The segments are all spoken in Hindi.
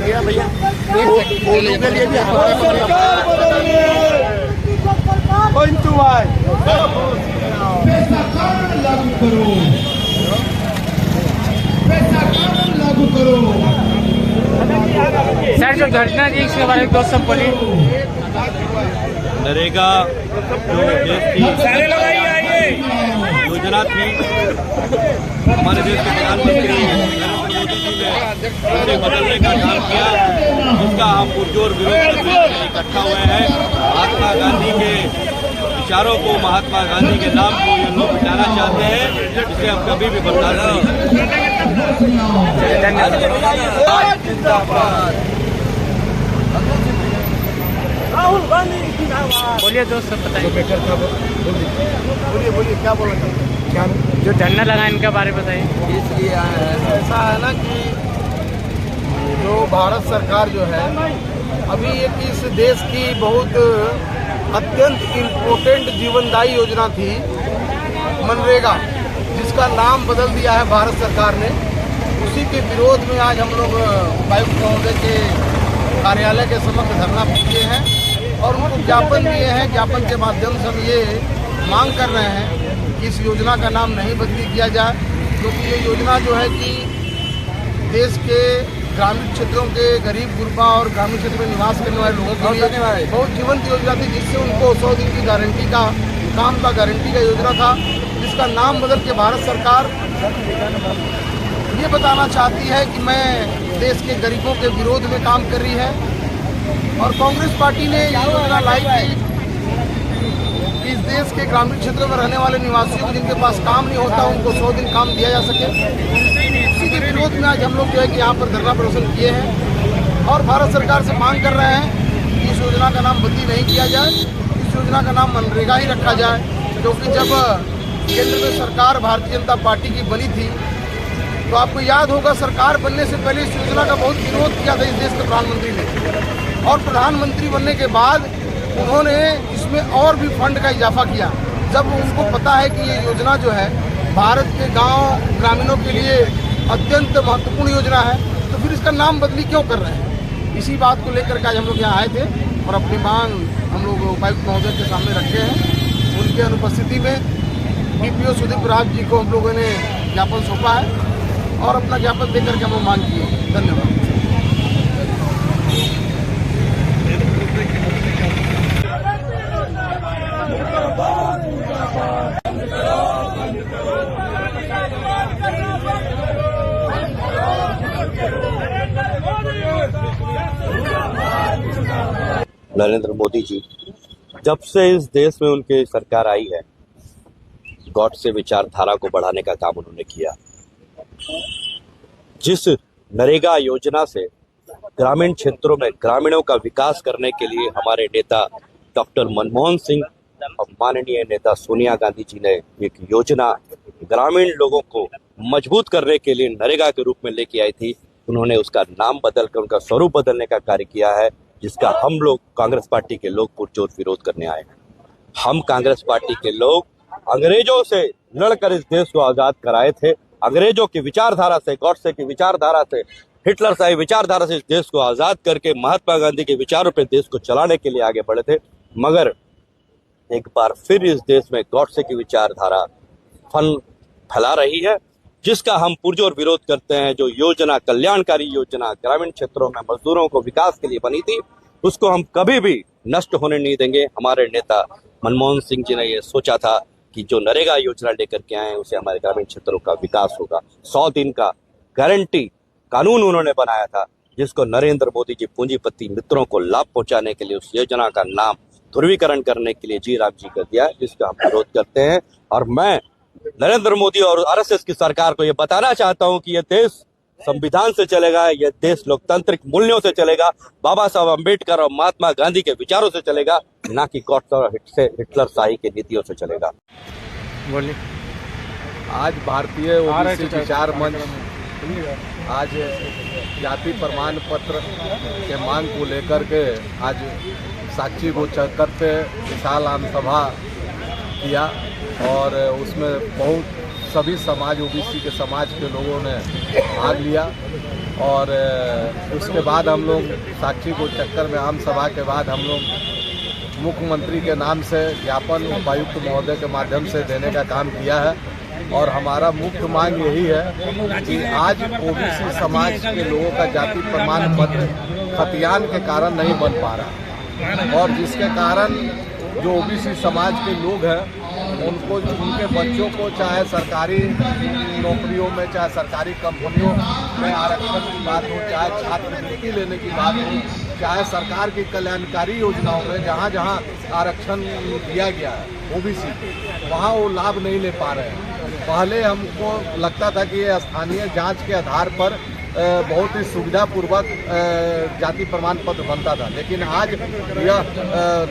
गया भैया, उनके लिए भी लागू करो। सर जो घटना थी इसके बारे में दोस्त सब बोलिए। नरेगा जो देश की योजना थी, हमारे देश के प्रधानमंत्री नरेंद्र मोदी जी ने उसे बदलने का काम किया, जिसका हम पुरजोर विरोध करने के लिए इकट्ठा हुए हैं। महात्मा गांधी के विचारों को, महात्मा गांधी के नाम को ये लोग मिटाना चाहते हैं, जिसे हम कभी भी बर्दाश्त नहीं राहुल गांधी बोलिए दोस्त सब बताइए। बोलिए क्या बोलना चाहते हैं? क्या जो धरना लगा इनके बारे में बताइए। इसलिए ऐसा है ना कि जो भारत सरकार जो है अभी एक इस देश की बहुत अत्यंत इम्पोर्टेंट जीवनदायी योजना थी मनरेगा, जिसका नाम बदल दिया है भारत सरकार ने। उसी के विरोध में आज हम लोग उपायुक्त महोदय के कार्यालय के समक्ष धरना दिए हैं और उनको ज्ञापन दिए हैं। ज्ञापन के माध्यम से हम ये मांग कर रहे हैं कि इस योजना का नाम नहीं बदली किया जाए, क्योंकि ये योजना जो है कि देश के ग्रामीण क्षेत्रों के गरीब गुरबा और ग्रामीण क्षेत्र में निवास करने वाले लोगों के लिए बहुत जीवंत योजना थी, जिससे उनको 100 दिन की गारंटी का काम का गारंटी का योजना था, जिसका नाम बदल के भारत सरकार ये बताना चाहती है कि मैं देश के गरीबों के विरोध में काम कर रही है। और कांग्रेस पार्टी ने ये योजना लाई थी कि इस देश के ग्रामीण क्षेत्रों में रहने वाले निवासियों को जिनके पास काम नहीं होता उनको 100 दिन काम दिया जा सके। उसी के विरोध में आज हम लोग जो है कि यहाँ पर धरना प्रदर्शन किए हैं और भारत सरकार से मांग कर रहे हैं कि इस योजना का नाम बदली नहीं किया जाए, इस योजना का नाम मनरेगा ही रखा जाए, क्योंकि जब केंद्र में सरकार भारतीय जनता पार्टी की बनी थी तो आपको याद होगा सरकार बनने से पहले इस योजना का बहुत विरोध किया था इस देश के प्रधानमंत्री ने, और प्रधानमंत्री बनने के बाद उन्होंने इसमें और भी फंड का इजाफा किया। जब उनको पता है कि ये योजना जो है भारत के गांव ग्रामीणों के लिए अत्यंत महत्वपूर्ण योजना है, तो फिर इसका नाम बदली क्यों कर रहे हैं? इसी बात को लेकर के आज हम लोग यहाँ आए थे और अपनी मांग हम लोग उपायुक्त महोदय के सामने रखे हैं। उनकी अनुपस्थिति में DPO सुदीप राज जी को हम लोगों ने ज्ञापन सौंपा है और अपना ज्ञापन देकर के हम लोग मांग किए। धन्यवाद। नरेंद्र मोदी जी जब से इस देश में उनकी सरकार आई है, गॉडसे विचारधारा को बढ़ाने का काम उन्होंने किया। जिस नरेगा योजना से ग्रामीण क्षेत्रों में ग्रामीणों का विकास करने के लिए हमारे नेता डॉक्टर मनमोहन सिंह और माननीय नेता सोनिया गांधी जी ने एक योजना ग्रामीण लोगों को मजबूत करने के लिए नरेगा के रूप में लेके आई थी, उन्होंने उसका नाम बदलकर उनका स्वरूप बदलने का कार्य किया है, जिसका हम लोग कांग्रेस पार्टी के लोग पुरजोर विरोध करने आए हैं। हम कांग्रेस पार्टी के लोग अंग्रेजों से लड़कर इस देश को आजाद कराए थे। अंग्रेजों की विचारधारा से, गॉडसे की विचारधारा से, हिटलर शाही विचारधारा से इस देश को आजाद करके महात्मा गांधी के विचारों पे देश को चलाने के लिए आगे बढ़े थे। मगर एक बार फिर इस देश में गॉडसे की विचारधारा फैला रही है, जिसका हम पुरजोर विरोध करते हैं। जो योजना, कल्याणकारी योजना ग्रामीण क्षेत्रों में मजदूरों को विकास के लिए बनी थी, उसको हम कभी भी नष्ट होने नहीं देंगे। हमारे नेता मनमोहन सिंह जी ने ये सोचा था कि जो नरेगा योजना लेकर के आए हैं उससे हमारे ग्रामीण क्षेत्रों का विकास होगा। 100 दिन का गारंटी कानून उन्होंने बनाया था, जिसको नरेंद्र मोदी जी पूंजीपति मित्रों को लाभ पहुंचाने के लिए उस योजना का नाम ध्रुवीकरण करने के लिए जी राम जी कर दिया, जिसका हम विरोध करते हैं। और मैं नरेंद्र मोदी और RSS की सरकार को ये बताना चाहता हूं कि यह देश संविधान से चलेगा, यह देश लोकतांत्रिक मूल्यों से चलेगा, बाबा साहब अम्बेडकर और महात्मा गांधी के विचारों से चलेगा, ना कि गॉडसे और हिटलर शाही की नीतियों से चलेगा। बोलिए। आज भारतीय ओबीसी विचार मंच आज जाति प्रमाण पत्र के मांग को लेकर के आज साक्षी गो चक्कर पे विशाल आम सभा किया और उसमें बहुत सभी समाज ओबीसी के समाज के लोगों ने भाग लिया। और उसके बाद हम लोग साक्षी को चक्कर में आम सभा के बाद हम लोग मुख्यमंत्री के नाम से ज्ञापन उपायुक्त महोदय के माध्यम से देने का काम किया है। और हमारा मुख्य मांग यही है कि आज ओबीसी समाज के लोगों का जाति प्रमाण पत्र खतियान के कारण नहीं बन पा रहा, और जिसके कारण जो ओबीसी समाज के लोग हैं उनको, उनके बच्चों को चाहे सरकारी नौकरियों में, चाहे सरकारी कंपनियों में आरक्षण की बात हो, चाहे छात्रवृत्ति लेने की बात हो, चाहे सरकार की कल्याणकारी योजनाओं में जहाँ जहाँ आरक्षण दिया गया है ओबीसी, वहाँ वो लाभ नहीं ले पा रहे हैं। पहले हमको लगता था कि ये स्थानीय जांच के आधार पर बहुत ही सुविधापूर्वक जाति प्रमाण पत्र बनता था, लेकिन आज यह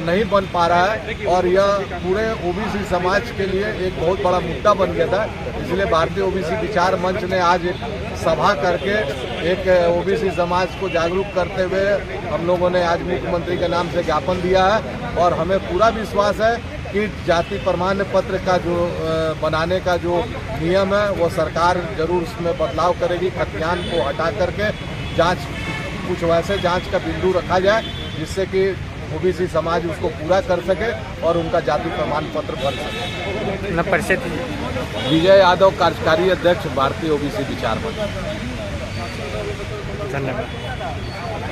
नहीं बन पा रहा है और यह पूरे ओबीसी समाज के लिए एक बहुत बड़ा मुद्दा बन गया था। इसलिए भारतीय ओबीसी विचार मंच ने आज एक सभा करके एक ओबीसी समाज को जागरूक करते हुए हम लोगों ने आज मुख्यमंत्री के नाम से ज्ञापन दिया है। और हमें पूरा विश्वास है कि जाति प्रमाण पत्र का जो बनाने का जो नियम है वो सरकार जरूर उसमें बदलाव करेगी। खतियान को हटा करके जांच, कुछ वैसे जांच का बिंदु रखा जाए जिससे कि ओबीसी समाज उसको पूरा कर सके और उनका जाति प्रमाण पत्र बन सके। परिषद विजय यादव, कार्यकारी अध्यक्ष, भारतीय ओबीसी विचार मंच। धन्यवाद।